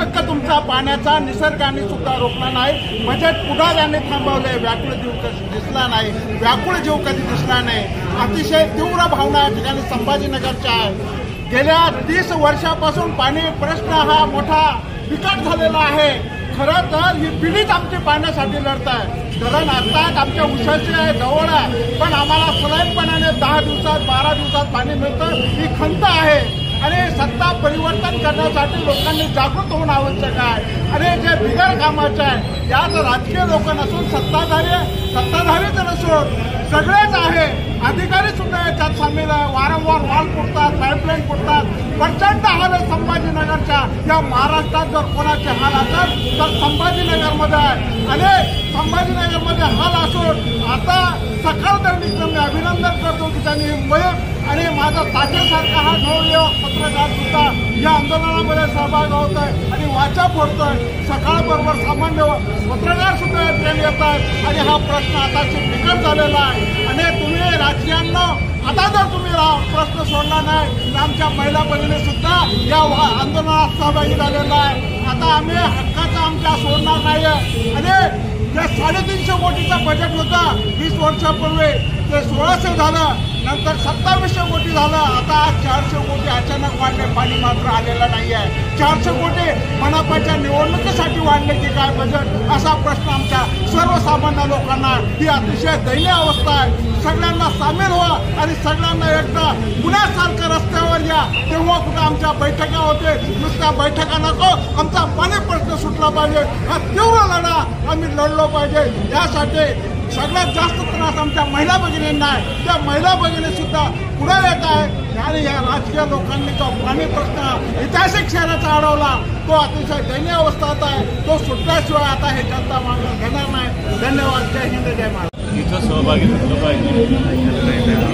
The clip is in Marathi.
हक्क तुमचा पाण्याचा निसर्गाने सुद्धा रोखला नाही। बजेट पुढाऱ्याने थांबवले, व्याकुळ जीव कधी दिसला नाही, व्याकुळ जीव कधी दिसला नाही। अतिशय तीव्र भावना या ठिकाणी संभाजीनगरच्या आहे। गेल्या 30 वर्षापासून पाणी प्रश्न हा मोठा बिकट झालेला आहे। खरं तर ही पिढीच आमची पाण्यासाठी लढत आहे। धरण आता आमच्या उशाची आहे, जवळ आहे, पण आम्हाला सलगपणाने 10 दिवसात 12 दिवसात पाणी मिळतं ही खंत आहे। आणि सत्ता परिवर्तन करण्यासाठी लोकांनी जागृत होणं आवश्यक आहे। आणि जे बिगर कामाचे आहे यात राजकीय लोक नसून सत्ताधारीच नसून सगळेच आहे, अधिकारी सुद्धा याच्यात सामील आहे। वारंवार वॉल फुटतात, पाईपलाईन फुटतात, प्रचंड हाल आहे संभाजीनगरच्या। या महाराष्ट्रात जर कोणाचे हाल असतात तर संभाजीनगरमध्ये आहे। आणि संभाजीनगरमध्ये हाल असून आता सकाळ दैनिकचं मी अभिनंदन करतो की त्यांनी मुंबई आणि माझा तात्यासारखा हा नवयुवक पत्रकार सुद्धा या आंदोलनामध्ये सहभागी होत आहे आणि वाचा फोडतोय। सकाळबरोबर सामान्य पत्रकार सुद्धा या ठिकाणी येत आहेत आणि हा प्रश्न आता बिकट झालेला आहे। आणि तुम्ही राजकीयांना आता जर तुम्ही प्रश्न सोडला नाही तर आमच्या महिला भगिनी सुद्धा या आंदोलनात सहभागी झालेला आहे। आता आम्ही हक्काचा आमच्या सोडणार नाही। आणि जे 350 कोटीचा बजेट होता 20 वर्षापूर्वी ते 1600 झालं, नंतर 2700 कोटी झालं, आता आज 400 कोटी अचानक वाढले। पाणी मात्र आलेला नाही आहे। 400 कोटी मनपाच्या निवडणुकीसाठी वाढले की काय बजेट, असा प्रश्न आमच्या सर्वसामान्य लोकांना। ही अतिशय दयनीय अवस्था आहे। सगळ्यांना सामील व्हा आणि सगळ्यांना एकदा पुण्यासारखं रस्त्यावर या, तेव्हा कुठं आमच्या बैठका होते, नुसत्या बैठका नको, आमचा पाणी प्रश्न सुटला पाहिजे। हा तीव्र लढा आम्ही लढलो पाहिजे। यासाठी सगळ्यात जास्त त्रास आमच्या महिला भगिनींना आहे। त्या महिला भगिनी सुद्धा पुढे येत आहे आणि या राजकीय लोकांनी जो पाणी प्रश्न ऐतिहासिक शहराचा अडवला तो अतिशय दयनीय अवस्थेत आहे। तो सुटल्याशिवाय आता हे जनता मागं घेणार नाही। धन्यवाद। जय हिंद, जय महाराष्ट्र। इथं सहभागी झालं पाहिजे।